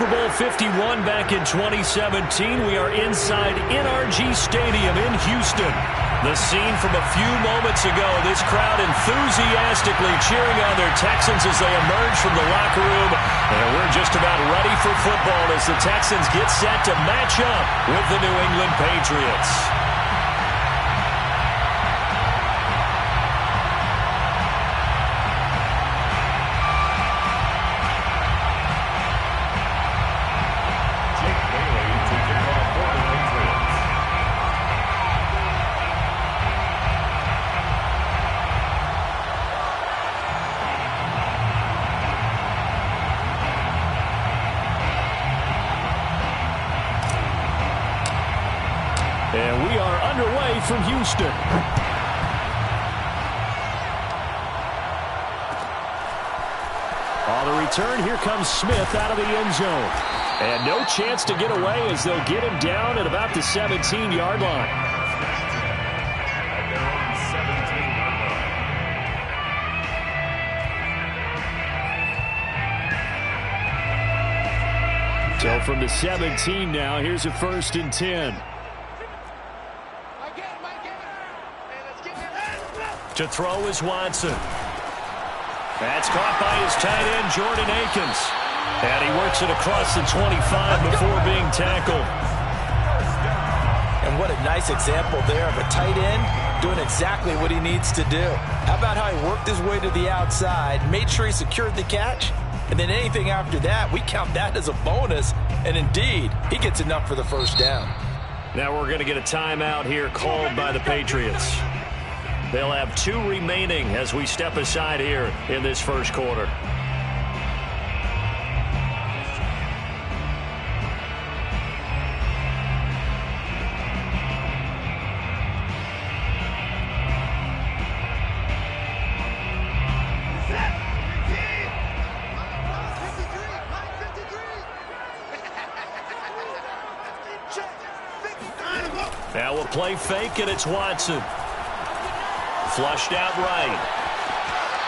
Super Bowl 51 back in 2017. We are inside NRG Stadium in Houston. The scene from a few moments ago, this crowd enthusiastically cheering on their Texans as they emerge from the locker room. And we're just about ready for football as the Texans get set to match up with the New England Patriots. And we are underway from Houston. On the return, here comes Smith out of the end zone. And no chance to get away as they'll get him down at about the 17-yard line. So from the 17 now, here's a 1st and 10. To throw is Watson. That's caught by his tight end, Jordan Akins. And he works it across the 25 before being tackled. And what a nice example there of a tight end doing exactly what he needs to do. How about how he worked his way to the outside, made sure he secured the catch, and then anything after that, we count that as a bonus. And indeed, he gets enough for the 1st down. Now we're going to get a timeout here called by the Patriots. They'll have 2 remaining as we step aside here in this 1st quarter. Now we'll play fake, and it's Watson. Flushed out right.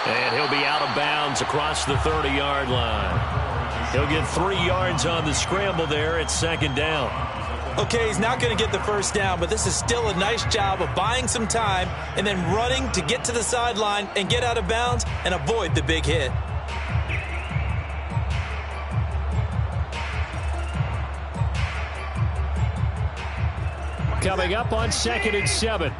And he'll be out of bounds across the 30-yard line. He'll get 3 yards on the scramble there at 2nd down. Okay, he's not going to get the 1st down, but this is still a nice job of buying some time and then running to get to the sideline and get out of bounds and avoid the big hit. Coming up on 2nd and 7.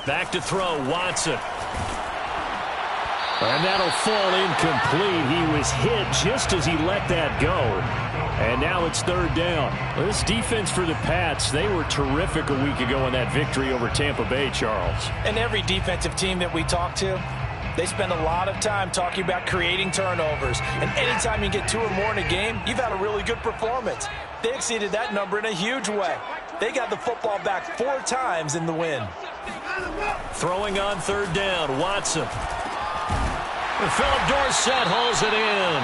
Back to throw, Watson. And that'll fall incomplete. He was hit just as he let that go. And now it's 3rd down. This defense for the Pats, they were terrific a week ago in that victory over Tampa Bay, Charles. And every defensive team that we talk to, they spend a lot of time talking about creating turnovers. And anytime you get 2 or more in a game, you've had a really good performance. They exceeded that number in a huge way. They got the football back 4 times in the win. Throwing on 3rd down, Watson. Philip Dorsett hauls it in.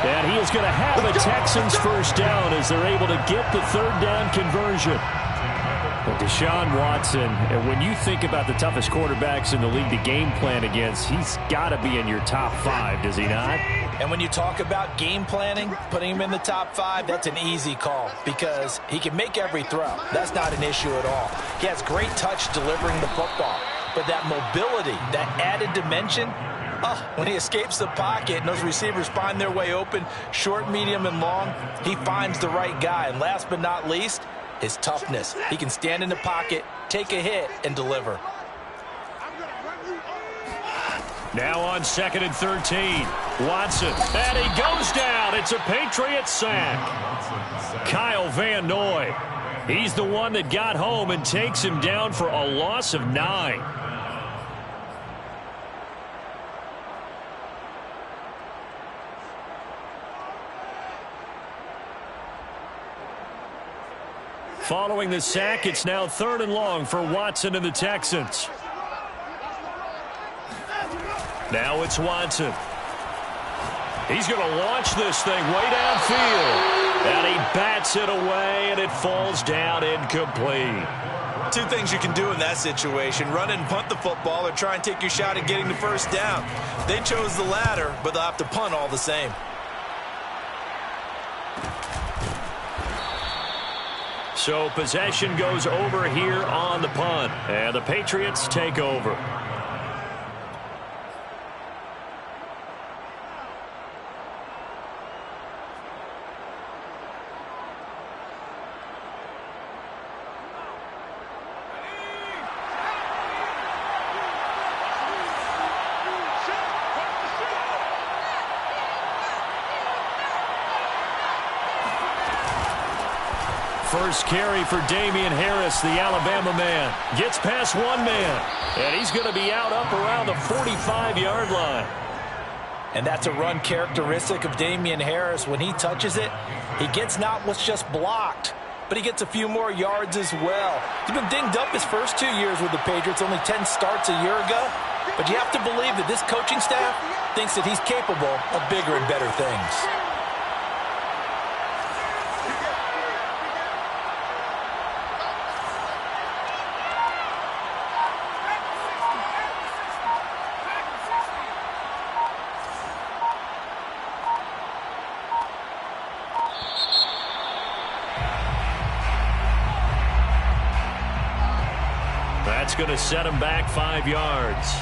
And he is going to have a Texans 1st down as they're able to get the 3rd down conversion. But Deshaun Watson, and when you think about the toughest quarterbacks in the league to game plan against, he's got to be in your top 5, does he not? And when you talk about game planning, putting him in the top 5, that's an easy call because he can make every throw. That's not an issue at all. He has great touch delivering the football. But that mobility, that added dimension, when he escapes the pocket and those receivers find their way open, short, medium, and long, he finds the right guy. And last but not least, his toughness. He can stand in the pocket, take a hit, and deliver. Now on 2nd and 13, Watson. And he goes down. It's a Patriots sack. Kyle Van Noy. He's the one that got home and takes him down for a loss of 9. Following the sack, it's now 3rd and long for Watson and the Texans. Now it's Watson. He's going to launch this thing way downfield. And he bats it away, and it falls down incomplete. Two things you can do in that situation: run and punt the football, or try and take your shot at getting the first down. They chose the latter, but they'll have to punt all the same. So possession goes over here on the punt, and the Patriots take over. First carry for Damian Harris, the Alabama man. Gets past one man, and he's going to be out up around the 45-yard line. And that's a run characteristic of Damian Harris. When he touches it, he gets not what's just blocked, but he gets a few more yards as well. He's been dinged up his first 2 years with the Patriots, only 10 starts a year ago. But you have to believe that this coaching staff thinks that he's capable of bigger and better things. That's going to set him back 5 yards.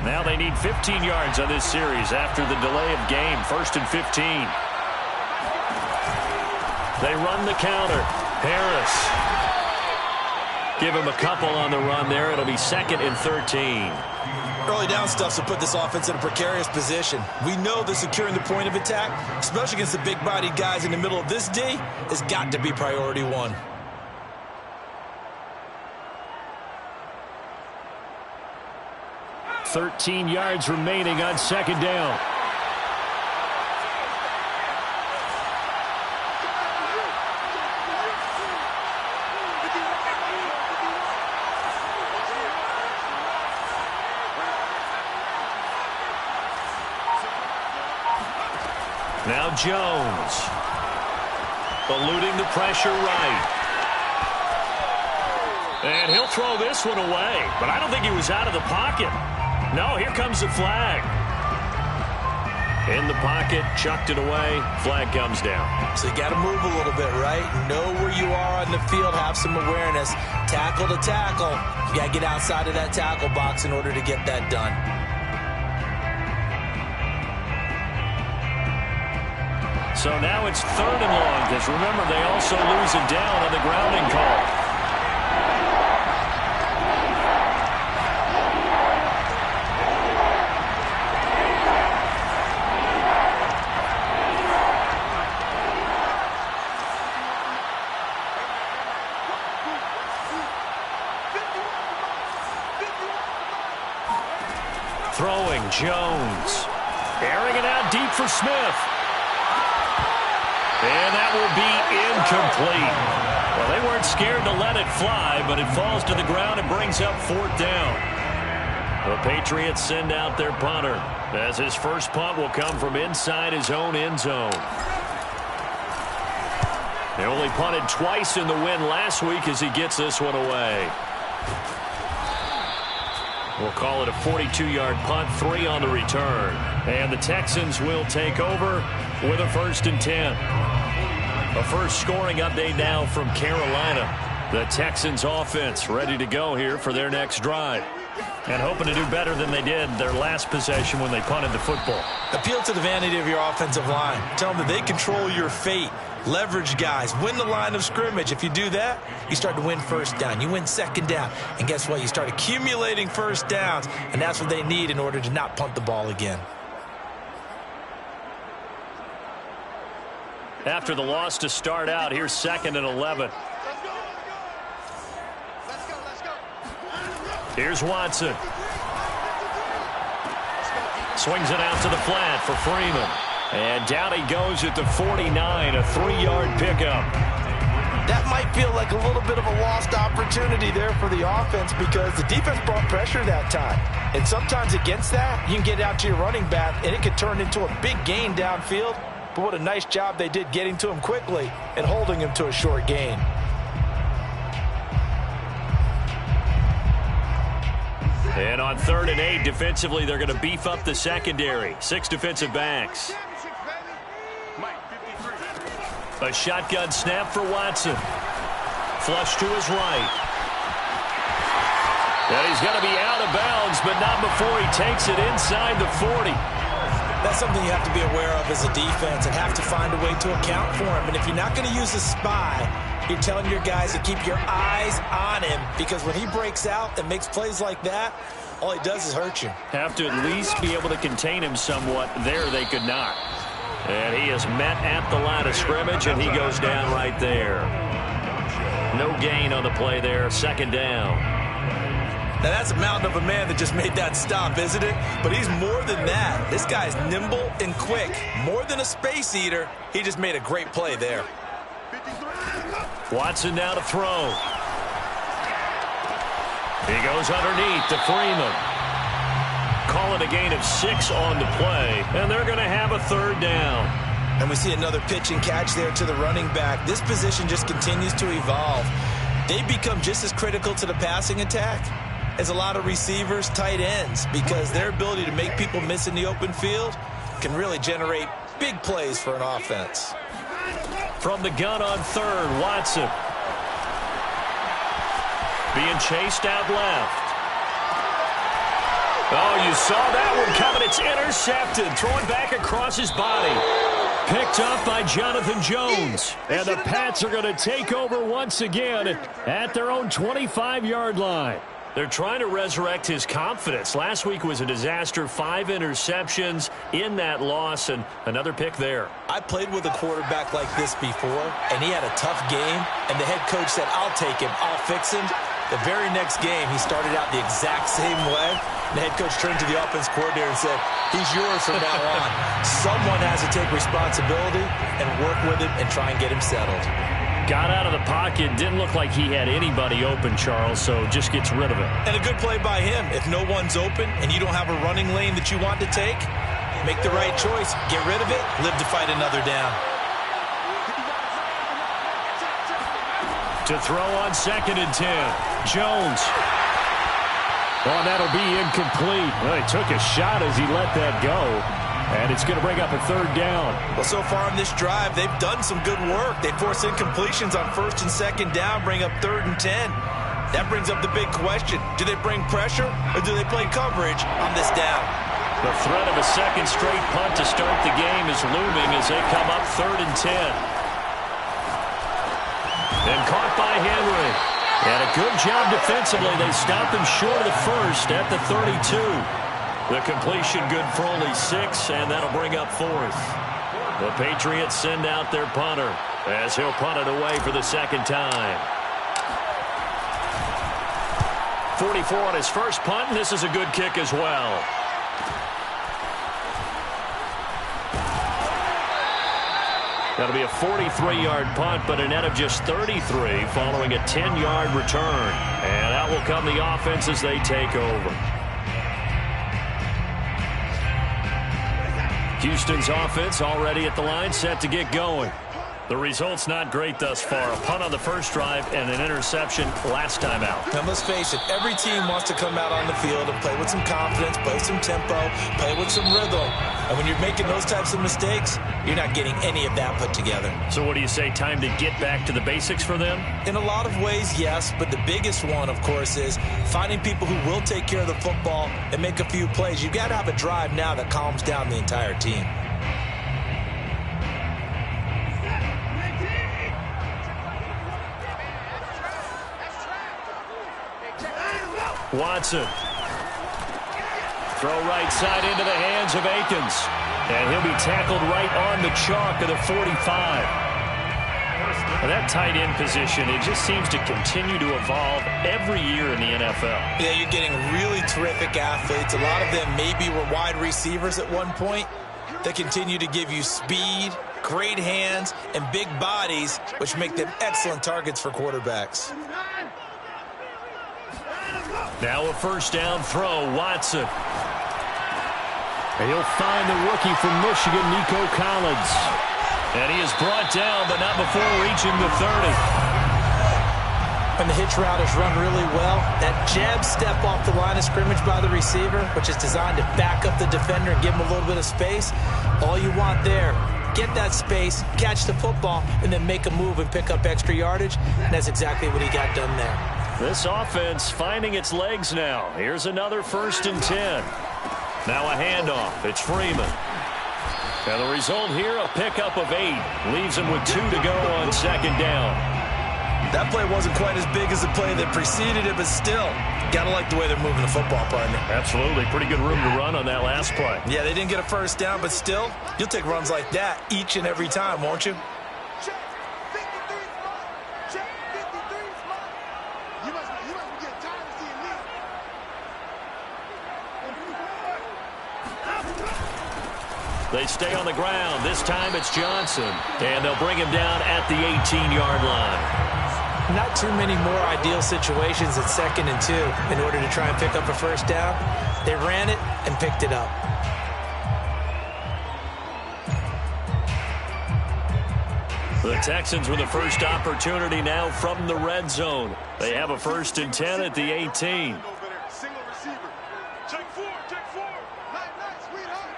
Now they need 15 yards on this series after the delay of game. 1st and 15. They run the counter. Harris. Give him a couple on the run there. It'll be 2nd and 13. Early down stuff to put this offense in a precarious position. We know that securing the point of attack, especially against the big-bodied guys in the middle of this D, has got to be priority one. $13 yards remaining on 2nd down. Now Jones, eluding the pressure right. And he'll throw this one away, but I don't think he was out of the pocket. No, here comes the flag. In the pocket, chucked it away, flag comes down. So you got to move a little bit, right? Know where you are on the field, have some awareness. Tackle to tackle. You got to get outside of that tackle box in order to get that done. So now it's 3rd and long, because remember, they also lose it down on the grounding call. Throwing, Jones. Airing it out deep for Smith. And that will be incomplete. Well, they weren't scared to let it fly, but it falls to the ground and brings up 4th down. The Patriots send out their punter, as his first punt will come from inside his own end zone. They only punted twice in the win last week as he gets this one away. We'll call it a 42-yard punt, 3 on the return. And the Texans will take over with a 1st and 10. A first scoring update now from Carolina. The Texans offense ready to go here for their next drive. And hoping to do better than they did their last possession when they punted the football. Appeal to the vanity of your offensive line. Tell them that they control your fate. Leverage guys. Win the line of scrimmage. If you do that, you start to win 1st down. You win 2nd down. And guess what? You start accumulating 1st downs. And that's what they need in order to not punt the ball again. After the loss to start out, here's 2nd and 11. Here's Watson. Swings it out to the flat for Freeman. And down he goes at the 49, a 3-yard pickup. that might feel like a little bit of a lost opportunity there for the offense because the defense brought pressure that time. And sometimes against that, you can get out to your running back, and it could turn into a big gain downfield. But what a nice job they did getting to him quickly and holding him to a short gain. And on 3rd and 8, defensively, they're going to beef up the secondary. 6 defensive backs. A shotgun snap for Watson. Flush to his right. And he's going to be out of bounds, but not before he takes it inside the 40. That's something you have to be aware of as a defense and have to find a way to account for him. And if you're not going to use a spy, you're telling your guys to keep your eyes on him because when he breaks out and makes plays like that, all he does is hurt you. Have to at least be able to contain him somewhat. There they could not. And he is met at the line of scrimmage, and he goes down right there. No gain on the play there. 2nd down. Now, that's a mountain of a man that just made that stop, isn't it? But he's more than that. This guy's nimble and quick. More than a space eater, he just made a great play there. Watson now to throw. He goes underneath to Freeman. Call it a gain of 6 on the play, and they're going to have a 3rd down. And we see another pitch and catch there to the running back. This position just continues to evolve. They become just as critical to the passing attack as a lot of receivers, tight ends, because their ability to make people miss in the open field can really generate big plays for an offense. From the gun on 3rd, Watson. Being chased out left. Oh, you saw that one coming. It's intercepted. Throwing back across his body. Picked up by Jonathan Jones. And the Pats are going to take over once again at their own 25-yard line. They're trying to resurrect his confidence. Last week was a disaster. 5 interceptions in that loss, and another pick there. I played with a quarterback like this before, and he had a tough game, and the head coach said, I'll take him, I'll fix him. The very next game, he started out the exact same way. The head coach turned to the offense coordinator and said, he's yours from now on. Someone has to take responsibility and work with him and try and get him settled. Got out of the pocket. Didn't look like he had anybody open, Charles, so just gets rid of it. And a good play by him. If no one's open and you don't have a running lane that you want to take, make the right choice. Get rid of it. Live to fight another down. To throw on 2nd and 10. Jones. Oh, that'll be incomplete. Well, he took a shot as he let that go. And it's going to bring up a 3rd down. Well, so far on this drive, they've done some good work. They force incompletions on 1st and 2nd down, bring up 3rd and 10. That brings up the big question. Do they bring pressure or do they play coverage on this down? The threat of a 2nd straight punt to start the game is looming as they come up 3rd and 10. And caught by Henry. And a good job defensively. They stop him short of the 1st at the 32. The completion good for only 6, and that'll bring up 4th. The Patriots send out their punter as he'll punt it away for the 2nd time. 44 on his first punt, and this is a good kick as well. That'll be a 43-yard punt, but a net of just 33 following a 10-yard return. And out will come the offense as they take over. Houston's offense already at the line, set to get going. The result's not great thus far. A punt on the first drive and an interception last time out. Now, let's face it, every team wants to come out on the field and play with some confidence, play some tempo, play with some rhythm. And when you're making those types of mistakes, you're not getting any of that put together. So what do you say, time to get back to the basics for them? In a lot of ways, yes, but the biggest one, of course, is finding people who will take care of the football and make a few plays. You've got to have a drive now that calms down the entire team. Watson. Throw right side into the hands of Akins. And he'll be tackled right on the chalk of the 45. And that tight end position, it just seems to continue to evolve every year in the NFL. Yeah, you're getting really terrific athletes. A lot of them maybe were wide receivers at one point. They continue to give you speed great hands, and big bodies, which make them excellent targets for quarterbacks. Now a first down throw, Watson. And he'll find the rookie from Michigan, Nico Collins. And he is brought down, but not before reaching the 30. When the hitch route is run really well, that jab step off the line of scrimmage by the receiver, which is designed to back up the defender and give him a little bit of space, all you want there, get that space, catch the football, and then make a move and pick up extra yardage. And that's exactly what he got done there. This offense finding its legs now. Here's another 1st and 10. Now a handoff. It's Freeman. And the result here, a pickup of 8. Leaves him with 2 to go on 2nd down. That play wasn't quite as big as the play that preceded it, but still, got to like the way they're moving the football, partner. Absolutely. Pretty good room to run on that last play. Yeah, they didn't get a first down, but still, you'll take runs like that each and every time, won't you? Check 53 spot. Check 53 spot. You must be getting tired of seeing me. They stay on the ground. This time it's Johnson. And they'll bring him down at the 18-yard line. Not too many more ideal situations at 2nd and 2 in order to try and pick up a first down. They ran it and picked it up. The Texans with the first opportunity now from the red zone. They have a 1st and 10 at the 18. Single receiver. Check 4. Check 4. Night, sweetheart.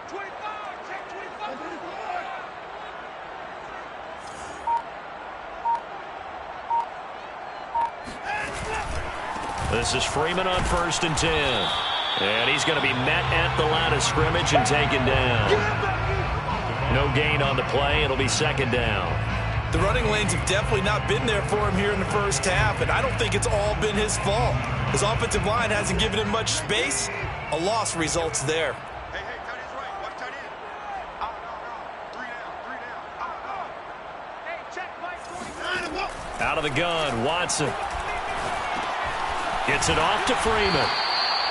25. Check 25. This is Freeman on 1st and 10. And he's going to be met at the line of scrimmage and taken down. No gain on the play. It'll be 2nd down. The running lanes have definitely not been there for him here in the first half, and I don't think it's all been his fault. His offensive line hasn't given him much space. A loss results there. Hey, tight end's right. Watch tight end. Out. 3 down. Out. Hey, check Mike. Out of the gun, Watson. Gets it off to Freeman.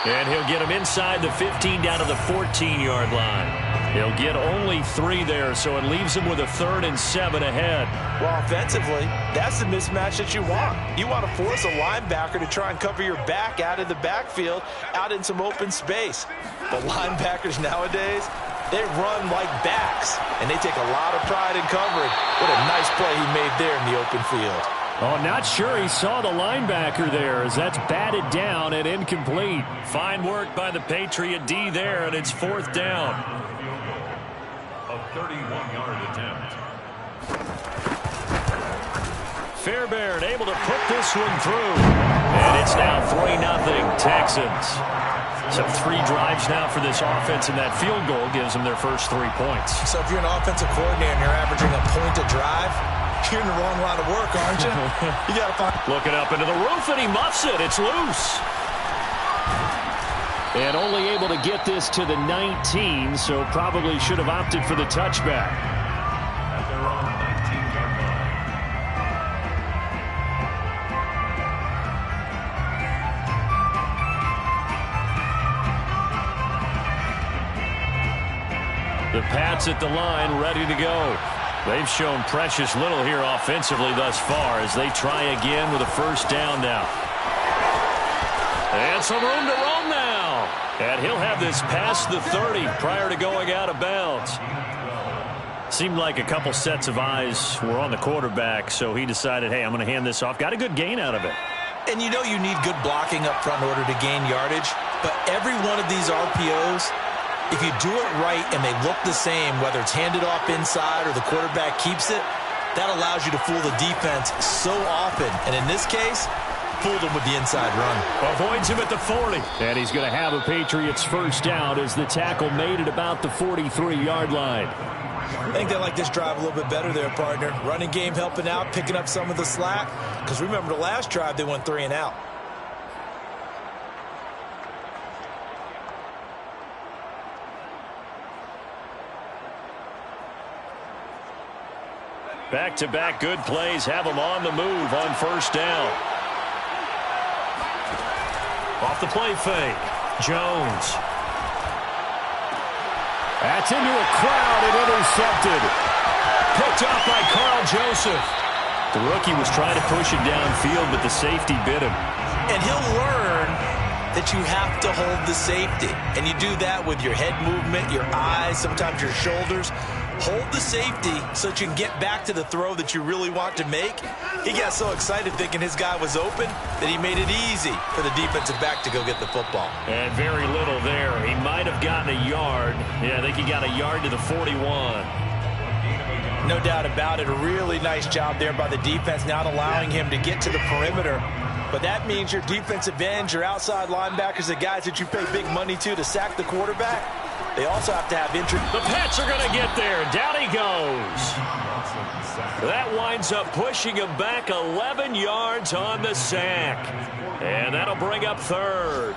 And he'll get him inside the 15 down to the 14-yard line. He'll get only 3 there, so it leaves him with a 3rd and 7 ahead. Well, offensively, that's the mismatch that you want. You want to force a linebacker to try and cover your back out of the backfield, out in some open space. But linebackers nowadays, they run like backs, and they take a lot of pride in covering. What a nice play he made there in the open field. Oh, not sure he saw the linebacker there as that's batted down and incomplete. Fine work by the Patriot D there, and it's 4th down. A 31-yard attempt. Fairbairn able to put this one through. And it's now 3-0 Texans. So 3 drives now for this offense, and that field goal gives them their first 3 points. So if you're an offensive coordinator and you're averaging a point a drive, you're in the wrong line of work, aren't you? You got to find... Looking up into the roof, and he muffs it. It's loose. And only able to get this to the 19, so probably should have opted for the touchback. At their own 19-yard line. The Pats at the line, ready to go. They've shown precious little here offensively thus far as they try again with a first down now. And some room to roam now. And he'll have this past the 30 prior to going out of bounds. Seemed like a couple sets of eyes were on the quarterback, so he decided, hey, I'm going to hand this off. Got a good gain out of it. And you know you need good blocking up front in order to gain yardage, but every one of these RPOs, if you do it right and they look the same, whether it's handed off inside or the quarterback keeps it, that allows you to fool the defense so often. And in this case, fooled him with the inside run. Avoids him at the 40. And he's going to have a Patriots first down as the tackle made it about the 43-yard line. I think they like this drive a little bit better there, partner. Running game helping out, picking up some of the slack. Because remember the last drive, they went 3 and out. Back-to-back good plays have them on the move on first down. Off the play fake, Jones. That's into a crowd and intercepted. Picked off by Carl Joseph. The rookie was trying to push it downfield, but the safety bit him. And he'll learn that you have to hold the safety. And you do that with your head movement, your eyes, sometimes your shoulders. Hold the safety so that you can get back to the throw that you really want to make. He got so excited thinking his guy was open that he made it easy for the defensive back to go get the football. And very little there. He might have gotten a yard. Yeah, I think he got a yard to the 41. No doubt about it. A really nice job there by the defense, not allowing him to get to the perimeter. But that means your defensive ends, your outside linebackers, the guys that you pay big money to sack the quarterback, they also have to have interest. The Pats are going to get there. Down he goes. That winds up pushing him back 11 yards on the sack. And that'll bring up third.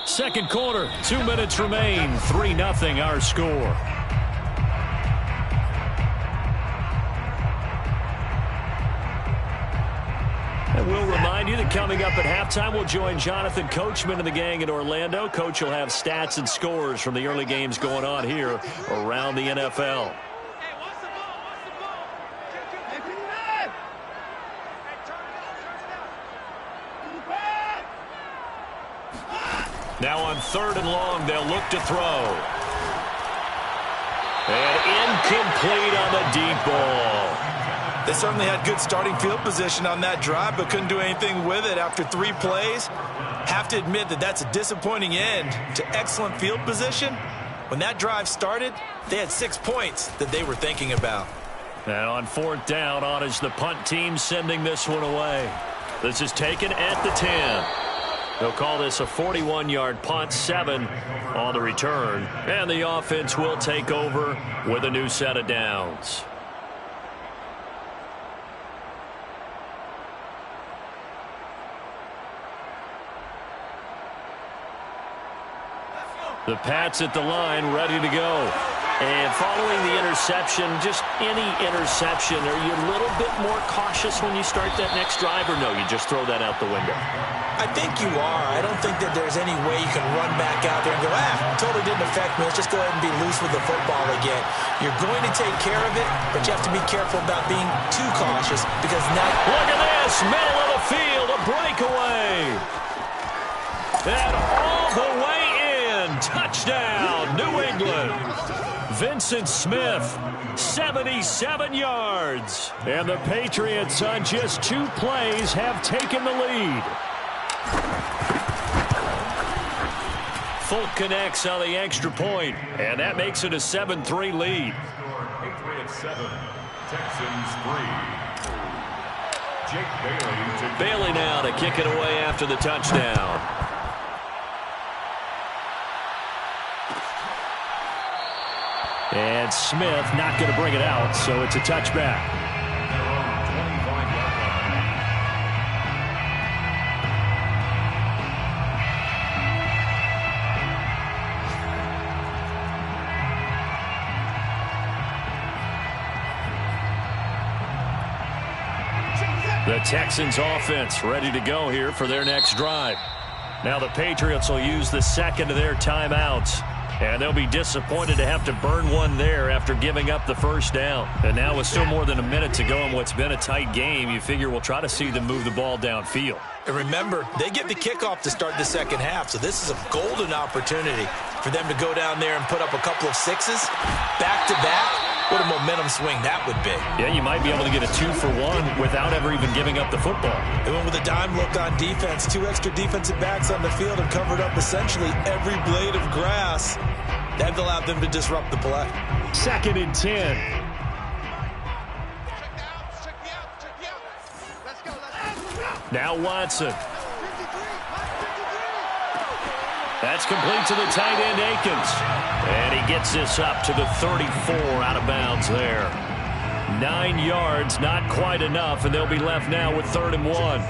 Second quarter, 2 minutes remain. 3-0 our score. And we'll remind you that coming up at halftime, we'll join Jonathan Coachman and the gang in Orlando. Coach will have stats and scores from the early games going on here around the NFL. Now on 3rd and long, they'll look to throw. And incomplete on the deep ball. They certainly had good starting field position on that drive, but couldn't do anything with it after 3 plays. Have to admit that that's a disappointing end to excellent field position. When that drive started, they had 6 points that they were thinking about. And on 4th down, on is the punt team sending this one away. This is taken at the 10. They'll call this a 41-yard punt, 7 on the return. And the offense will take over with a new set of downs. The Pats at the line, ready to go. And following the interception, just any interception, are you a little bit more cautious when you start that next drive, or no, you just throw that out the window? I think you are. I don't think that there's any way you can run back out there and go, totally didn't affect me. Let's just go ahead and be loose with the football again. You're going to take care of it, but you have to be careful about being too cautious because now... Look at this, middle of the field, a breakaway. And all the way in, touchdown, New England. Vincent Smith, 77 yards. And the Patriots on just 2 plays have taken the lead. Folk connects on the extra point, and that makes it a 7-3 lead. Patriots 7, Texans 3. Jake Bailey now to kick it away after the touchdown. And Smith not going to bring it out, so it's a touchback. The Texans offense ready to go here for their next drive. Now the Patriots will use the second of their timeouts. And they'll be disappointed to have to burn one there after giving up the first down. And now with still more than a minute to go in what's been a tight game, you figure we'll try to see them move the ball downfield. And remember, they get the kickoff to start the second half, so this is a golden opportunity for them to go down there and put up a couple of 6s back-to-back. What a momentum swing that would be. Yeah, you might be able to get a 2-for-1 without ever even giving up the football. They went with a dime look on defense, 2 extra defensive backs on the field and covered up essentially every blade of grass. That allowed them to disrupt the play. 2nd and 10. Now Watson. That's complete to the tight end, Akins. And he gets this up to the 34, out of bounds there. 9 yards, not quite enough, and they'll be left now with 3rd and 1. Let's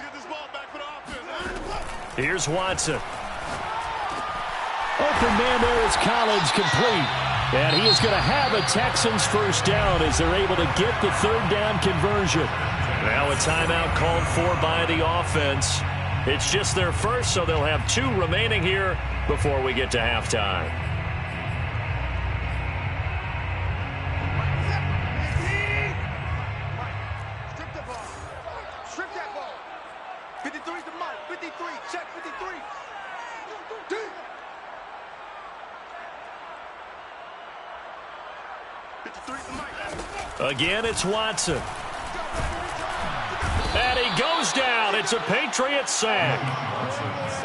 get this ball back for the offense. Here's Watson. Open man there is Collins, complete. And he is going to have a Texans first down as they're able to get the third down conversion. Now a timeout called for by the offense. It's just their first, so they'll have 2 remaining here before we get to halftime. Strip the ball. Strip that ball. 53 to Mike. 53. Check 53. 53 to Mike. Again, it's Watson. And he goes down. It's a Patriot sack.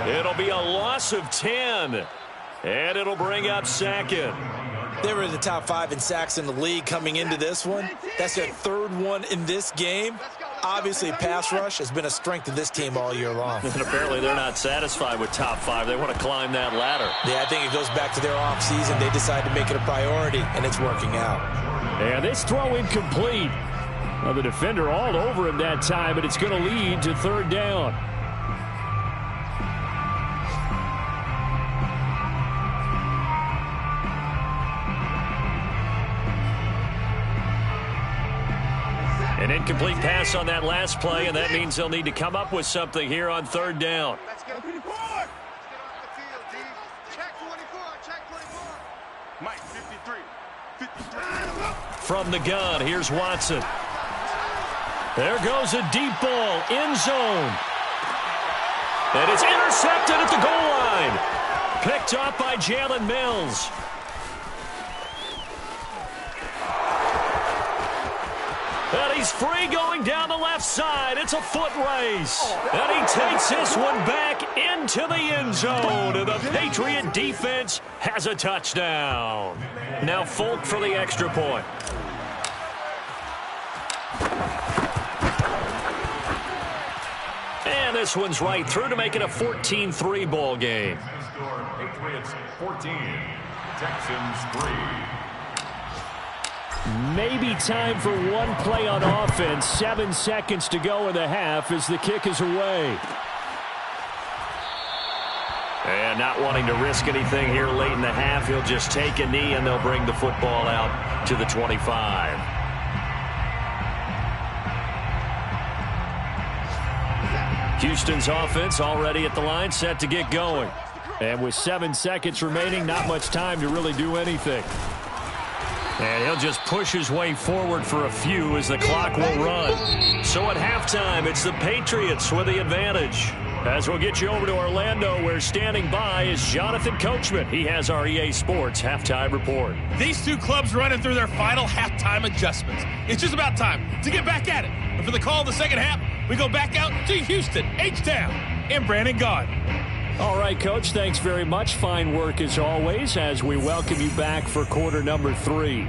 It'll be a loss of 10. And it'll bring up second. They were in the top 5 in sacks in the league coming into this one. That's their 3rd one in this game. Obviously, pass rush has been a strength of this team all year long. And apparently they're not satisfied with top 5. They want to climb that ladder. Yeah, I think it goes back to their offseason. They decided to make it a priority, and it's working out. And this throw incomplete. Now the defender all over him that time, but it's going to lead to third down. An incomplete pass on that last play, and that means they'll need to come up with something here on third down. Let's get off the field, D. Check 24. Check 24. Mike, 53. 53. From the gun, here's Watson. There goes a deep ball, end zone. And it's intercepted at the goal line. Picked up by Jalen Mills. And he's free going down the left side. It's a foot race. And he takes this one back into the end zone. And the Patriot defense has a touchdown. Now Folk for the extra point. And this one's right through to make it a 14-3 ball game. Patriots 14, Texans 3. Maybe time for one play on offense. 7 seconds to go in the half as the kick is away. And not wanting to risk anything here late in the half, he'll just take a knee and they'll bring the football out to the 25. Houston's offense already at the line, set to get going. And with 7 seconds remaining, not much time to really do anything. And he'll just push his way forward for a few as the clock will run. So at halftime, it's the Patriots with the advantage. As we'll get you over to Orlando, where standing by is Jonathan Coachman. He has our EA Sports halftime report. These two clubs running through their final halftime adjustments. It's just about time to get back at it. And for the call of the second half, we go back out to Houston, H-Town, and Brandon Gaud. All right, Coach, thanks very much. Fine work as always as we welcome you back for quarter number 3.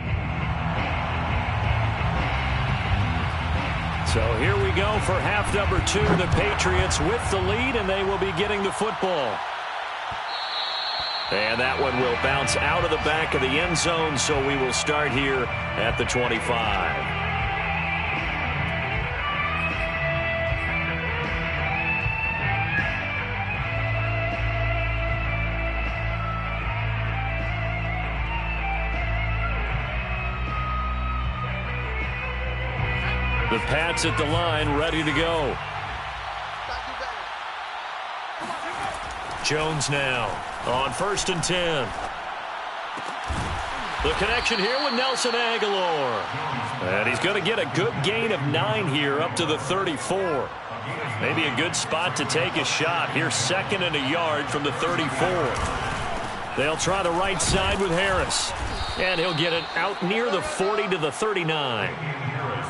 So here we go for half number 2. The Patriots with the lead, and they will be getting the football. And that one will bounce out of the back of the end zone, so we will start here at the 25. The Pats at the line, ready to go. Jones now on 1st and 10. The connection here with Nelson Aguilar. And he's going to get a good gain of 9 here up to the 34. Maybe a good spot to take a shot. Here's 2nd and a yard from the 34. They'll try the right side with Harris. And he'll get it out near the 40 to the 39.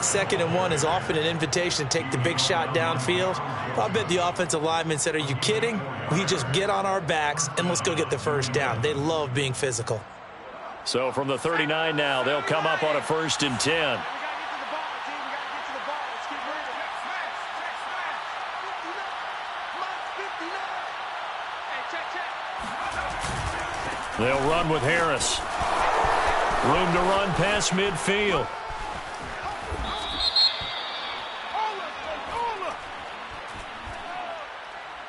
2nd and 1 is often an invitation to take the big shot downfield. I bet the offensive lineman said, are you kidding? We just get on our backs and let's go get the first down. They love being physical. So from the 39 now, they'll come up on a 1st and 10. They'll run with Harris. Room to run past midfield.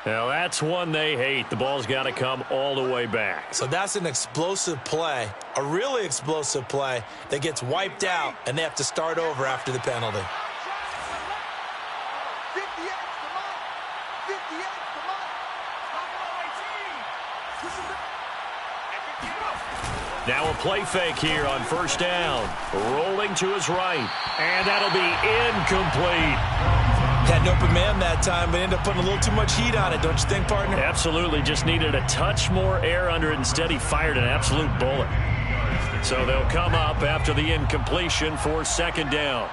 Now that's one they hate. The ball's got to come all the way back. So that's an explosive play, a really explosive play that gets wiped out, and they have to start over after the penalty. 58, come on. 58, come on. Now a play fake here on first down. Rolling to his right. And that'll be incomplete. Had an open man that time, but ended up putting a little too much heat on it, don't you think, partner? Absolutely. Just needed a touch more air under it. Instead, he fired an absolute bullet. So they'll come up after the incompletion for second down.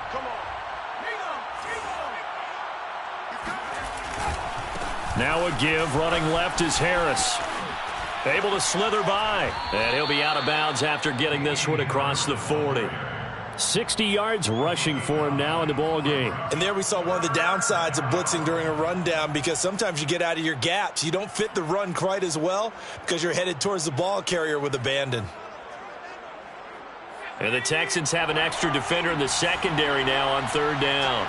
Now a give. Running left is Harris. Able to slither by. And he'll be out of bounds after getting this one across the 40. 60 yards rushing for him now in the ball game. And there we saw one of the downsides of blitzing during a rundown, because sometimes you get out of your gaps. You don't fit the run quite as well because you're headed towards the ball carrier with abandon. And the Texans have an extra defender in the secondary now on third down.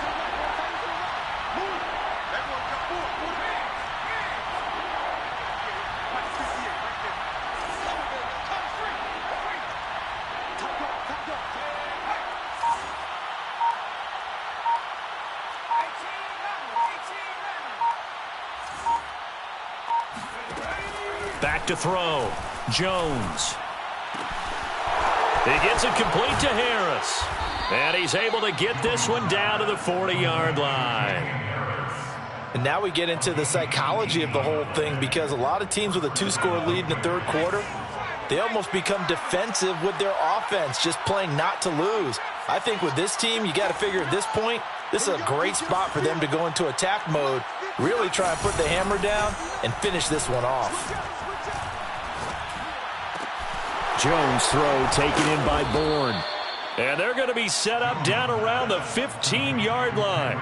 Back to throw. Jones. He gets it complete to Harris. And he's able to get this one down to the 40-yard line. And now we get into the psychology of the whole thing, because a lot of teams with a 2-score lead in the third quarter, they almost become defensive with their offense, just playing not to lose. I think with this team, you got to figure at this point, this is a great spot for them to go into attack mode, really try and put the hammer down and finish this one off. Jones throw taken in by Bourne. And they're going to be set up down around the 15-yard line.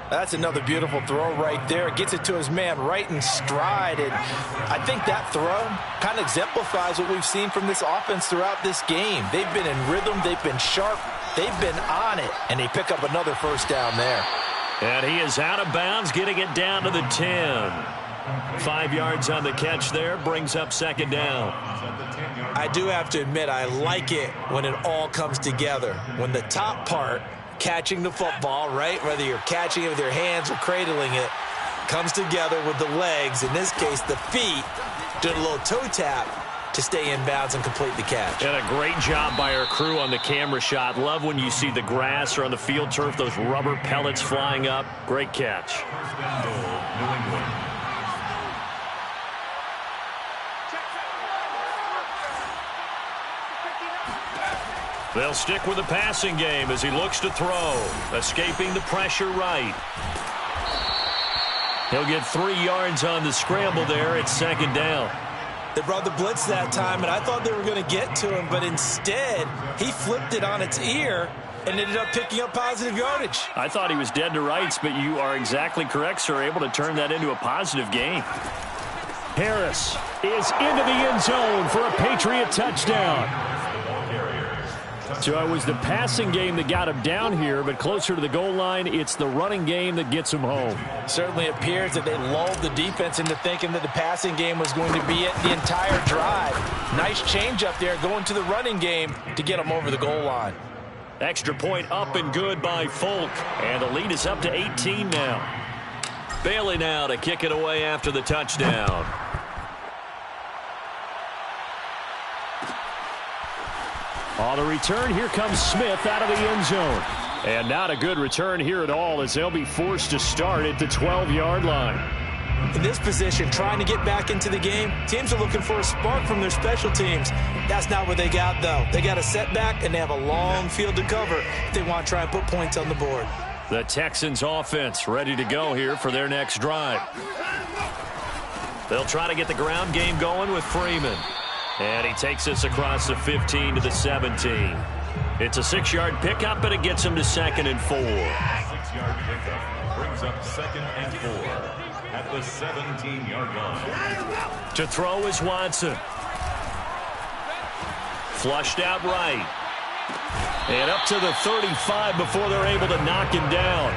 That's another beautiful throw right there. Gets it to his man right in stride. And I think that throw kind of exemplifies what we've seen from this offense throughout this game. They've been in rhythm. They've been sharp. They've been on it. And they pick up another first down there. And he is out of bounds, getting it down to the 10. 5 yards on the catch there, brings up second down. I do have to admit, I like it when it all comes together. When the top part, catching the football, right, whether you're catching it with your hands or cradling it, comes together with the legs, in this case the feet, doing a little toe tap to stay in bounds and complete the catch. And a great job by our crew on the camera shot. Love when you see the grass or on the field turf, those rubber pellets flying up. Great catch. They'll stick with the passing game as he looks to throw. Escaping the pressure right. He'll get 3 yards on the scramble there. It's second down. They brought the blitz that time, and I thought they were going to get to him, but instead, he flipped it on its ear and ended up picking up positive yardage. I thought he was dead to rights, but you are exactly correct, sir. Able to turn that into a positive gain. Harris is into the end zone for a Patriot touchdown. So it was the passing game that got him down here, but closer to the goal line, it's the running game that gets him home. Certainly appears that they lulled the defense into thinking that the passing game was going to be it the entire drive. Nice change up there going to the running game to get them over the goal line. Extra point up and good by Folk, and the lead is up to 18 now. Bailey now to kick it away after the touchdown. On the return, here comes Smith out of the end zone. And not a good return here at all, as they'll be forced to start at the 12-yard line. In this position, trying to get back into the game, teams are looking for a spark from their special teams. That's not what they got, though. They got a setback, and they have a long field to cover if they want to try and put points on the board. The Texans offense ready to go here for their next drive. They'll try to get the ground game going with Freeman. And he takes us across the 15 to the 17. It's a 6-yard pickup, and it gets him to 2nd and 4. 6-yard pickup brings up 2nd and 4 at the 17-yard line. To throw is Watson. Flushed out right. And up to the 35 before they're able to knock him down.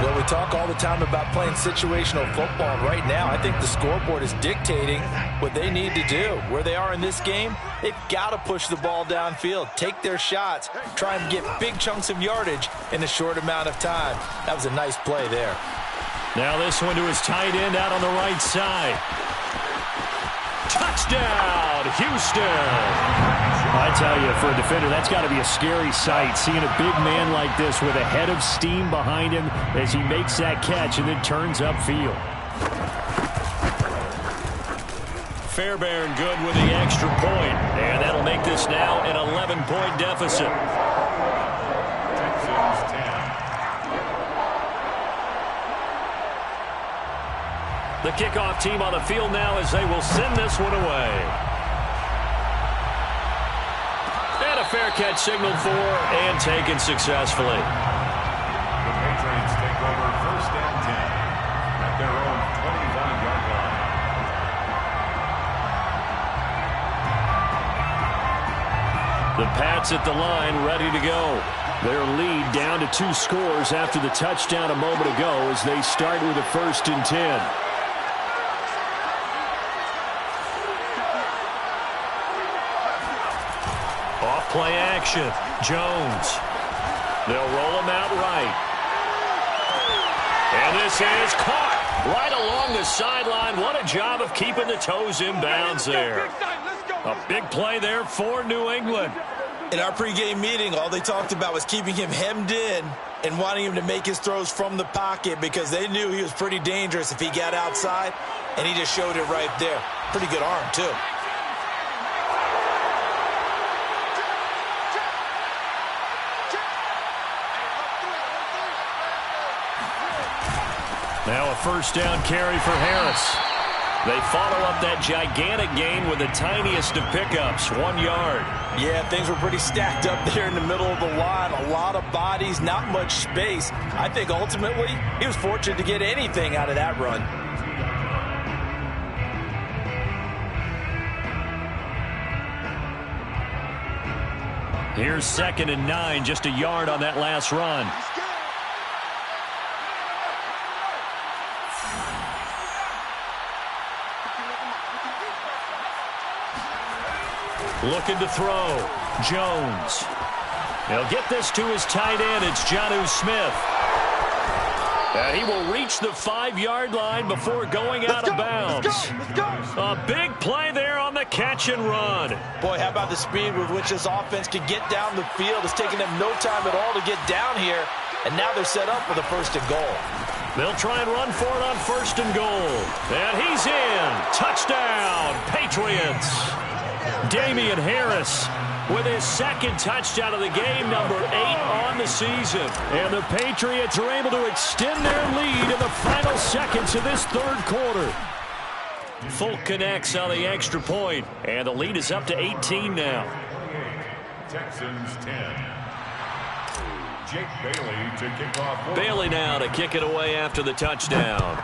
Well, we talk all the time about playing situational football. And right now, I think the scoreboard is dictating what they need to do. Where they are in this game, they've got to push the ball downfield, take their shots, try and get big chunks of yardage in a short amount of time. That was a nice play there. Now this one to his tight end out on the right side. Touchdown, Houston! I tell you, for a defender, that's got to be a scary sight, seeing a big man like this with a head of steam behind him as he makes that catch and then turns upfield. Fairbairn good with the extra point, and that'll make this now an 11-point deficit. Texans 10. The kickoff team on the field now as they will send this one away. And a fair catch signaled for and taken successfully. The Patriots take over first and 10 at their own 25-yard line. The Pats at the line, ready to go. Their lead down to 2 scores after the touchdown a moment ago as they start with a first and 10. Off-play action. Jones. They'll roll him out right. And this is caught right along the sideline. What a job of keeping the toes in bounds there. A big play there for New England. In our pregame meeting, all they talked about was keeping him hemmed in and wanting him to make his throws from the pocket because they knew he was pretty dangerous if he got outside, and he just showed it right there. Pretty good arm, too. Now a first down carry for Harris. They follow up that gigantic gain with the tiniest of pickups, 1 yard. Yeah, things were pretty stacked up there in the middle of the line. A lot of bodies, not much space. I think ultimately he was fortunate to get anything out of that run. Here's 2nd and 9, just a yard on that last run. Looking to throw. Jones. He'll get this to his tight end. It's Jonnu Smith. And he will reach the 5-yard line before going out of bounds. A big play there on the catch and run. Boy, how about the speed with which this offense could get down the field? It's taken them no time at all to get down here. And now they're set up for the 1st and goal. They'll try and run for it on 1st and goal. And he's in. Touchdown, Patriots. Damian Harris with his 2nd touchdown of the game, number 8 on the season. And the Patriots are able to extend their lead in the final seconds of this 3rd quarter. Folk connects on the extra point, and the lead is up to 18 now. Texans 10. Jake Bailey to kick off. Bailey now to kick it away after the touchdown.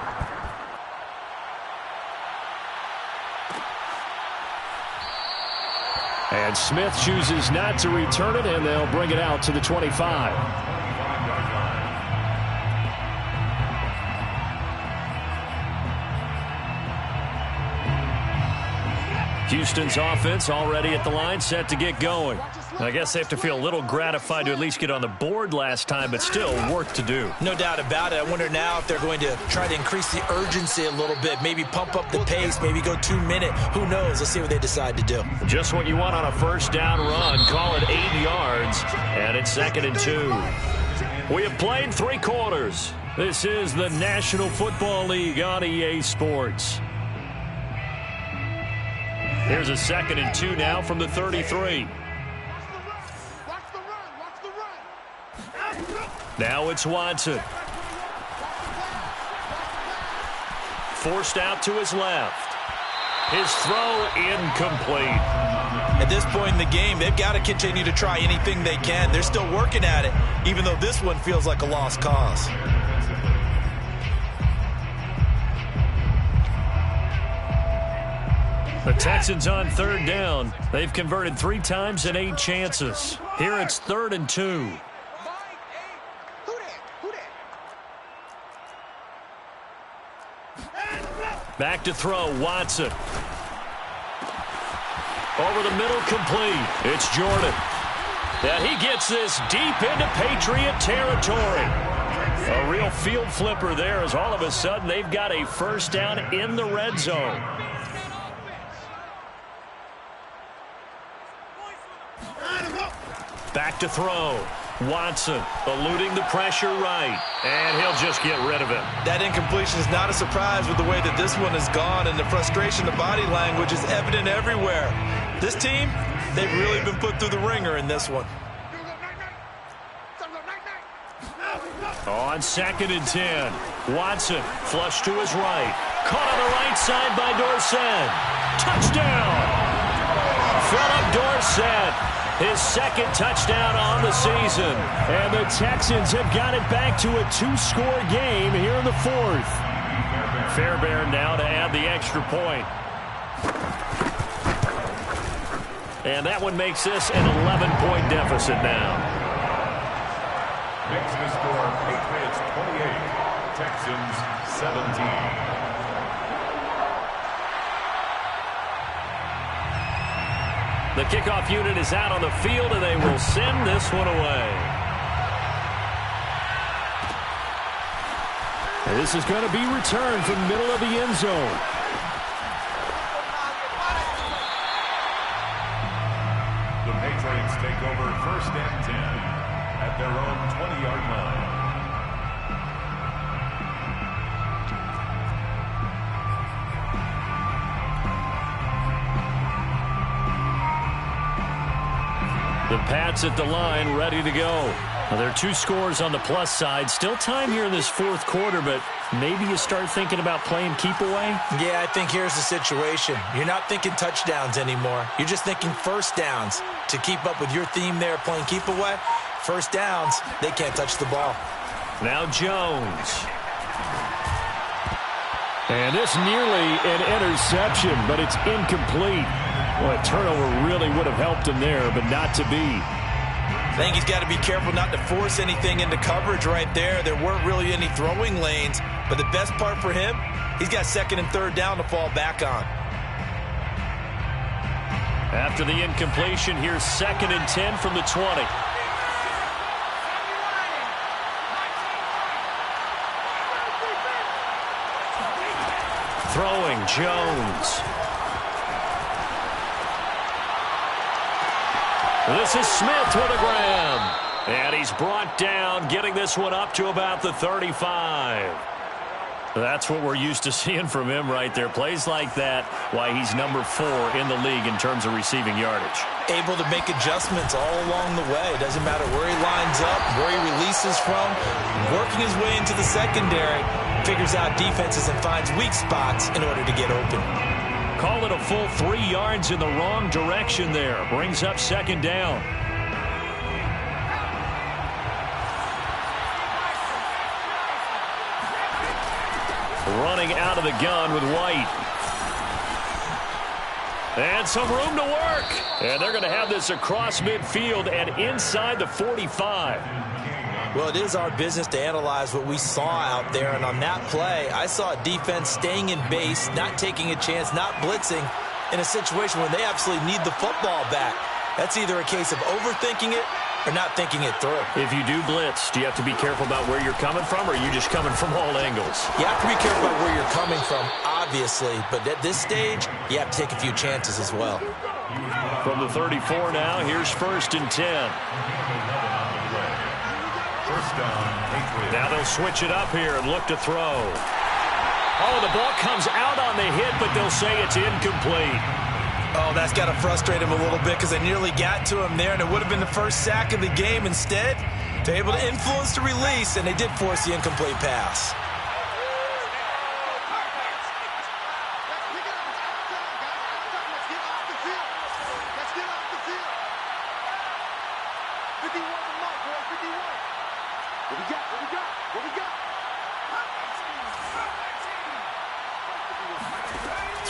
And Smith chooses not to return it, and they'll bring it out to the 25. Houston's offense already at the line, set to get going. I guess they have to feel a little gratified to at least get on the board last time, but still work to do. No doubt about it. I wonder now if they're going to try to increase the urgency a little bit, maybe pump up the pace, maybe go 2-minute. Who knows? Let's see what they decide to do. Just what you want on a first down run. Call it 8 yards, and it's 2nd and 2. We have played 3 quarters. This is the National Football League on EA Sports. Here's a 2nd and 2 now from the 33. Now it's Watson. Forced out to his left. His throw incomplete. At this point in the game, they've got to continue to try anything they can. They're still working at it, even though this one feels like a lost cause. The Texans on 3rd down. They've converted 3 times in 8 chances. Here it's 3rd and 2. Back to throw, Watson. Over the middle, complete. It's Jordan. And he gets this deep into Patriot territory. A real field flipper there as all of a sudden they've got a first down in the red zone. Back to throw. Watson eluding the pressure right. And he'll just get rid of it. That incompletion is not a surprise with the way that this one has gone, and the frustration, the body language is evident everywhere. This team, they've really been put through the ringer in this one. On 2nd and 10, Watson flush to his right. Caught on the right side by Dorsett. Touchdown! Philip Dorsett, his second touchdown on the season. And the Texans have got it back to a 2-score game here in the 4th. Fairbairn now to add the extra point. And that one makes this an 11-point deficit now. Makes the score Patriots 28, Texans 17. The kickoff unit is out on the field, and they will send this one away. And this is going to be returned from middle of the end zone. The Patriots take over 1st and 10. At their own 20-yard line. The Pats at the line, ready to go. Well, there are 2 scores on the plus side. Still time here in this 4th quarter, but maybe you start thinking about playing keep away? Yeah, I think here's the situation. You're not thinking touchdowns anymore. You're just thinking first downs. To keep up with your theme there, playing keep away, first downs, they can't touch the ball. Now Jones. And this nearly an interception, but it's incomplete. Well, a turnover really would have helped him there, but not to be. I think he's got to be careful not to force anything into coverage right there. There weren't really any throwing lanes, but the best part for him, he's got 2nd and 3rd down to fall back on. After the incompletion, here's 2nd and 10 from the 20. Throwing, Jones. This is Smith with a grab. And he's brought down, getting this one up to about the 35. That's what we're used to seeing from him right there. Plays like that, why he's number 4 in the league in terms of receiving yardage. Able to make adjustments all along the way. Doesn't matter where he lines up, where he releases from. Working his way into the secondary. Figures out defenses and finds weak spots in order to get open. Call it a full 3 yards in the wrong direction there. Brings up 2nd down. Running out of the gun with White. And some room to work. And they're going to have this across midfield and inside the 45. Well, it is our business to analyze what we saw out there. And on that play, I saw a defense staying in base, not taking a chance, not blitzing in a situation where they absolutely need the football back. That's either a case of overthinking it or not thinking it through. If you do blitz, do you have to be careful about where you're coming from, or are you just coming from all angles? You have to be careful about where you're coming from, obviously. But at this stage, you have to take a few chances as well. From the 34 now, here's 1st and 10. First down, Patriots. Now they'll switch it up here and look to throw. Oh, the ball comes out on the hit, but they'll say it's incomplete. Oh, that's got to frustrate him a little bit because they nearly got to him there, and it would have been the first sack of the game. Instead, they're able to influence the release, and they did force the incomplete pass.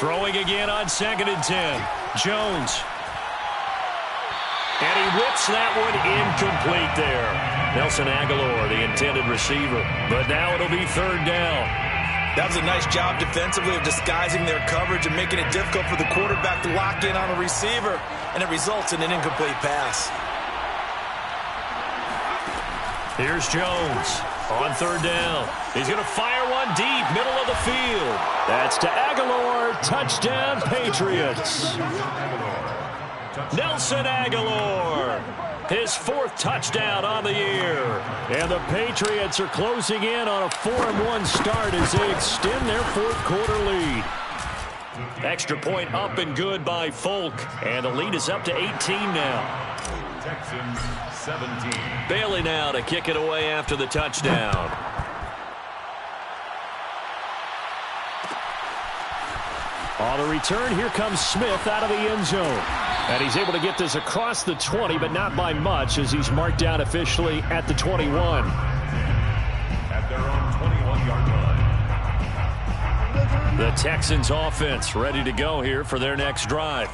Throwing again on 2nd and 10. Jones. And he whips that one incomplete there. Nelson Aguilar, the intended receiver. But now it'll be 3rd down. That was a nice job defensively of disguising their coverage and making it difficult for the quarterback to lock in on a receiver, and it results in an incomplete pass. Here's Jones on third down. He's going to fire one deep, middle of the field. That's to Aguilar. Touchdown, Patriots. Nelson Aguilar, his fourth touchdown on the year. And the Patriots are closing in on a 4-1 start as they extend their fourth quarter lead. Extra point up and good by Folk. And the lead is up to 18 now. Texans 17. Bailey now to kick it away after the touchdown. On the return, here comes Smith out of the end zone. And he's able to get this across the 20, but not by much as he's marked down officially at the 21. At their own 21-yard line. The Texans offense ready to go here for their next drive.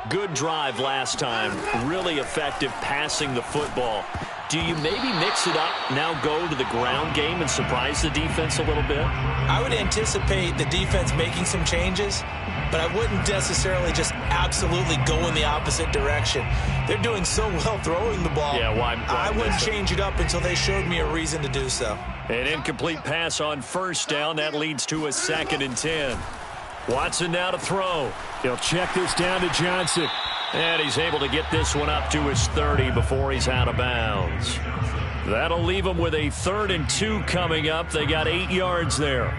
Good drive last time. Really effective passing the football. Do you maybe mix it up, now go to the ground game and surprise the defense a little bit? I would anticipate the defense making some changes, but I wouldn't necessarily just absolutely go in the opposite direction. They're doing so well throwing the ball. Yeah, why I wouldn't change it up until they showed me a reason to do so. An incomplete pass on first down. That leads to a 2nd and 10. Watson now to throw. He'll check this down to Johnson. And he's able to get this one up to his 30 before he's out of bounds. That'll leave him with a 3rd and 2 coming up. They got 8 yards there.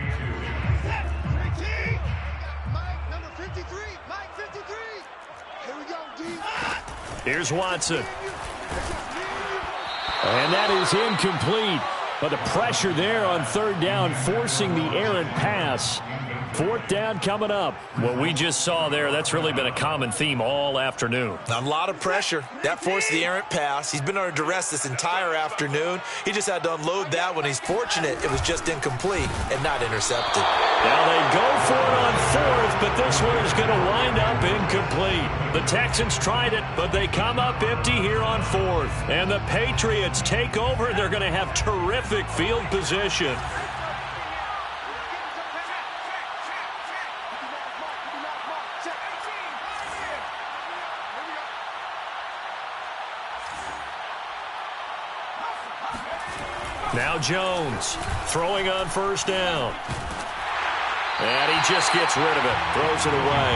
Here's Watson. And that is incomplete. But the pressure there on 3rd down, forcing the errant pass. 4th down coming up. What we just saw there, that's really been a common theme all afternoon. A lot of pressure. That forced the errant pass. He's been under duress this entire afternoon. He just had to unload that one. He's fortunate it was just incomplete and not intercepted. Now they go for it on 4th, but this one is going to wind up incomplete. The Texans tried it, but they come up empty here on 4th. And the Patriots take over. They're going to have terrific field position. Now Jones throwing on 1st down. And he just gets rid of it. Throws it away.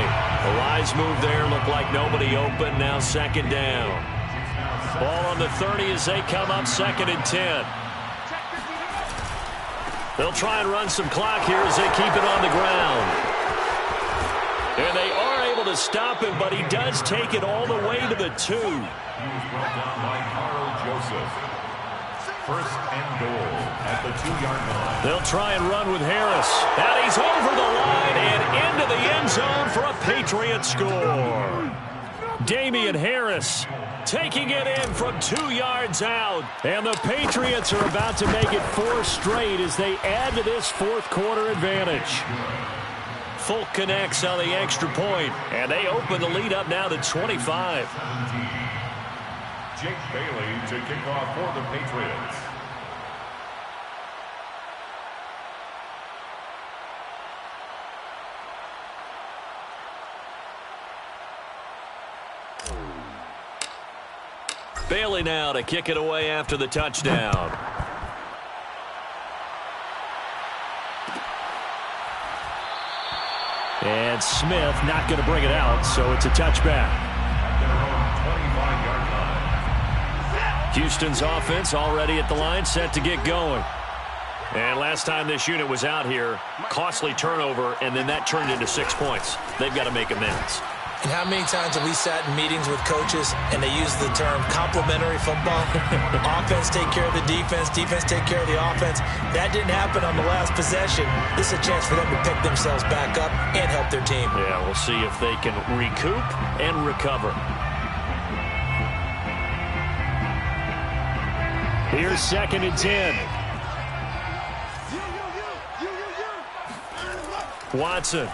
The Lions move there. Looked like nobody open. Now 2nd down. Ball on the 30 as they come up 2nd and 10. They'll try and run some clock here as they keep it on the ground. And they are able to stop him, but he does take it all the way to the 2. He was brought down by Carl Joseph. 1st and goal at the 2-yard line. They'll try and run with Harris. And he's over the line and into the end zone for a Patriot score. Damian Harris taking it in from 2 yards out. And the Patriots are about to make it 4 straight as they add to this 4th quarter advantage. Folk connects on the extra point, and they open the lead up now to 25. Jake Bailey to kick off for the Patriots. Bailey now to kick it away after the touchdown. And Smith not going to bring it out, so it's a touchback. At their own 25-yard line. Houston's offense already at the line, set to get going. And last time this unit was out here, costly turnover, and then that turned into 6 points. They've got to make amends. And how many times have we sat in meetings with coaches and they use the term complementary football? Offense take care of the defense, defense take care of the offense. That didn't happen on the last possession. This is a chance for them to pick themselves back up and help their team. Yeah, we'll see if they can recoup and recover. Here's 2nd and 10. Watson.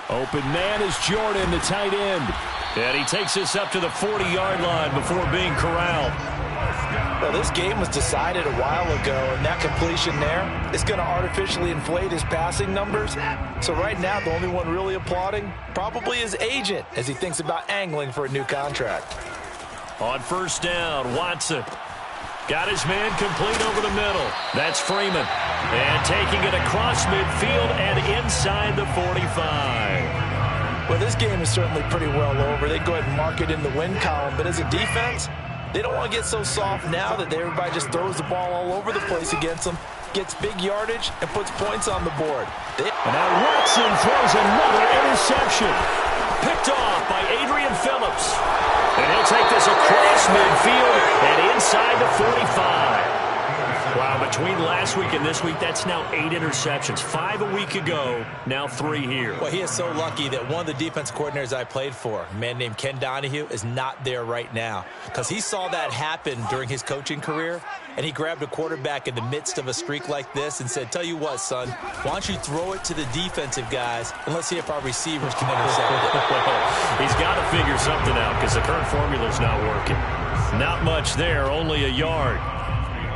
Open man is Jordan, the tight end. And he takes this up to the 40-yard line before being corralled. Well, this game was decided a while ago, and that completion there is going to artificially inflate his passing numbers. So right now, the only one really applauding probably his agent as he thinks about angling for a new contract. On first down, Watson got his man complete over the middle. That's Freeman. And taking it across midfield and inside the 45. Well, this game is certainly pretty well over. They go ahead and mark it in the win column, but as a defense, they don't want to get so soft now that everybody just throws the ball all over the place against them, gets big yardage, and puts points on the board. And now Watson throws another interception. Picked off by Adrian Phillips. And he'll take this across midfield and inside the 45. Wow, between last week and this week, that's now 8 interceptions. 5 a week ago, now 3 here. Well, he is so lucky that one of the defense coordinators I played for, a man named Ken Donahue, is not there right now. Because he saw that happen during his coaching career, and he grabbed a quarterback in the midst of a streak like this and said, tell you what, son, why don't you throw it to the defensive guys, and let's see if our receivers can intercept it. He's got to figure something out because the current formula's not working. Not much there, only a yard.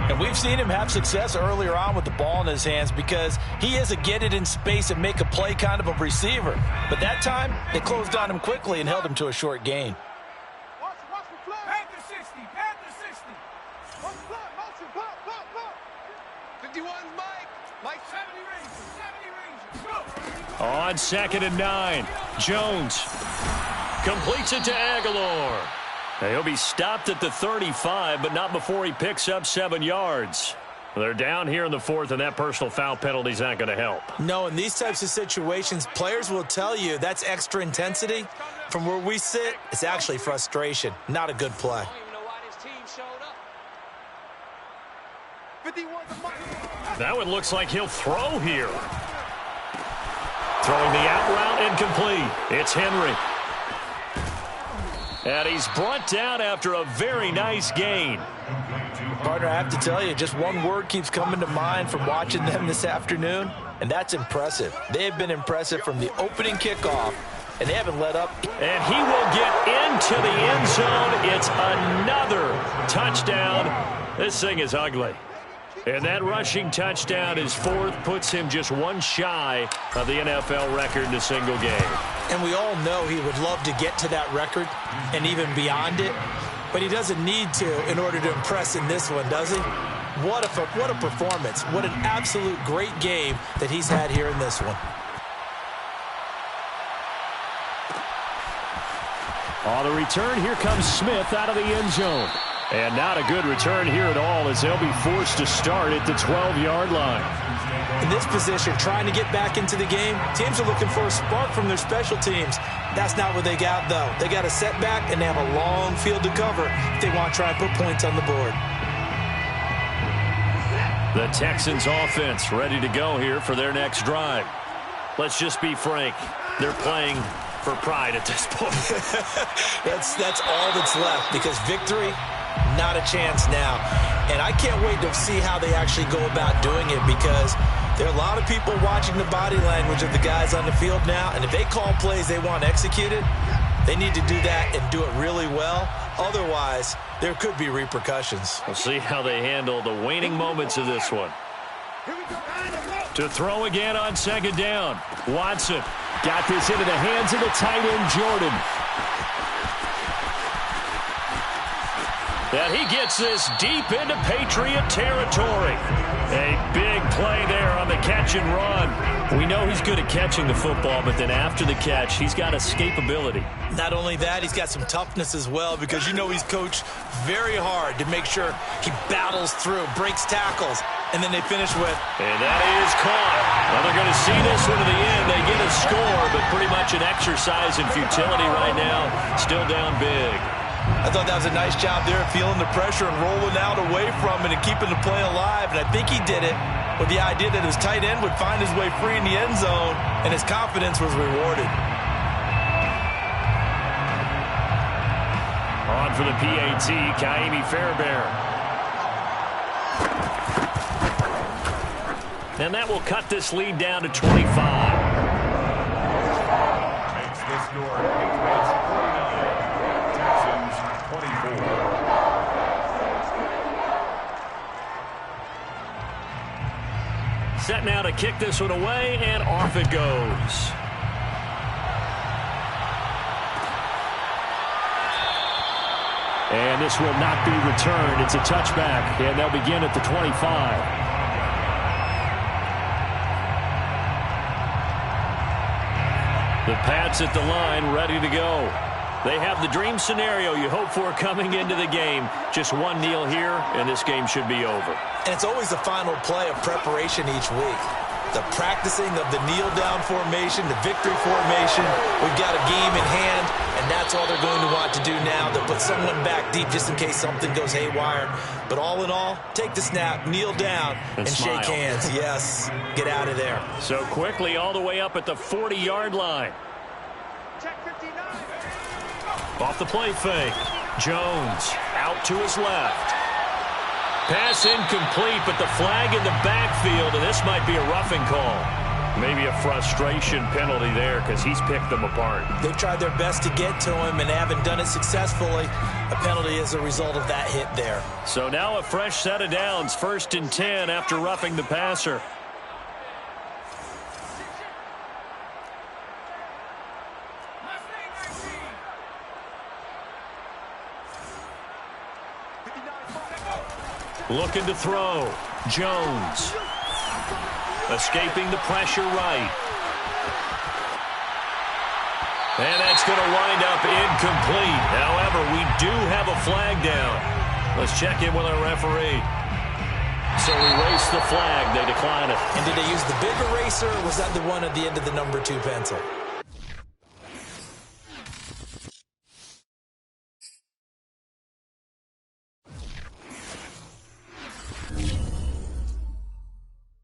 And we've seen him have success earlier on with the ball in his hands because he is a get it in space and make a play kind of a receiver. But that time, they closed on him quickly and held him to a short gain. Watch the flag. Panther 60. Panther 60. Watch the flag. Motion. Pop. 51's Mike. Mike 70 Rangers. Go. On 2nd and 9, Jones completes it to Aguilar. He'll be stopped at the 35, but not before he picks up 7 yards. They're down here in the 4th, and that personal foul penalty is not going to help. No, in these types of situations, players will tell you that's extra intensity. From where we sit, it's actually frustration, not a good play. That one looks like he'll throw here. Throwing the out route incomplete. It's Henry. And he's brought down after a very nice gain. Partner, I have to tell you, just one word keeps coming to mind from watching them this afternoon, and that's impressive. They have been impressive from the opening kickoff, and they haven't let up. And he will get into the end zone. It's another touchdown. This thing is ugly. And that rushing touchdown is 4th, puts him just one shy of the NFL record in a single game. And we all know he would love to get to that record and even beyond it, but he doesn't need to in order to impress in this one, does he? What a performance. What an absolute great game that he's had here in this one. On the return, here comes Smith out of the end zone. And not a good return here at all as they'll be forced to start at the 12-yard line. In this position, trying to get back into the game, teams are looking for a spark from their special teams. That's not what they got, though. They got a setback, and they have a long field to cover if they want to try and put points on the board. The Texans offense ready to go here for their next drive. Let's just be frank. They're playing for pride at this point. That's all that's left because victory, not a chance now. And I can't wait to see how they actually go about doing it because there are a lot of people watching the body language of the guys on the field now, and if they call plays they want executed, they need to do that and do it really well. Otherwise, there could be repercussions. We'll see how they handle the waning moments of this one. To throw again on 2nd down. Watson got this into the hands of the tight end, Jordan. And he gets this deep into Patriot territory. A big play there on the catch and run. We know he's good at catching the football, but then after the catch, he's got escapability. Not only that, he's got some toughness as well because you know he's coached very hard to make sure he battles through, breaks tackles, and then they finish with. And that is caught. Well, they're going to see this one to the end. They get a score, but pretty much an exercise in futility right now. Still down big. I thought that was a nice job there, feeling the pressure and rolling out away from it and keeping the play alive. And I think he did it with the idea that his tight end would find his way free in the end zone, and his confidence was rewarded. On for the PAT, Kaimi Fairbairn. And that will cut this lead down to 25. Makes the score Patriots 49, Texans 24. Set now to kick this one away, and off it goes. And this will not be returned. It's a touchback, and they'll begin at the 25. The Pats at the line, ready to go. They have the dream scenario you hope for coming into the game. Just one kneel here, and this game should be over. And it's always the final play of preparation each week. The practicing of the kneel-down formation, the victory formation. We've got a game in hand, and that's all they're going to want to do now. They'll put someone back deep just in case something goes haywire. But all in all, take the snap, kneel down, and shake hands. Yes, get out of there. So quickly all the way up at the 40-yard line. Off the play fake. Jones out to his left. Pass incomplete, but the flag in the backfield, and this might be a roughing call. Maybe a frustration penalty there because he's picked them apart. They've tried their best to get to him and haven't done it successfully. A penalty as a result of that hit there. So now a fresh set of downs, 1st and 10 after roughing the passer. Looking to throw. Jones. Escaping the pressure right. And that's going to wind up incomplete. However, we do have a flag down. Let's check in with our referee. So erase the flag. They decline it. And did they use the big eraser, or was that the one at the end of the number 2 pencil?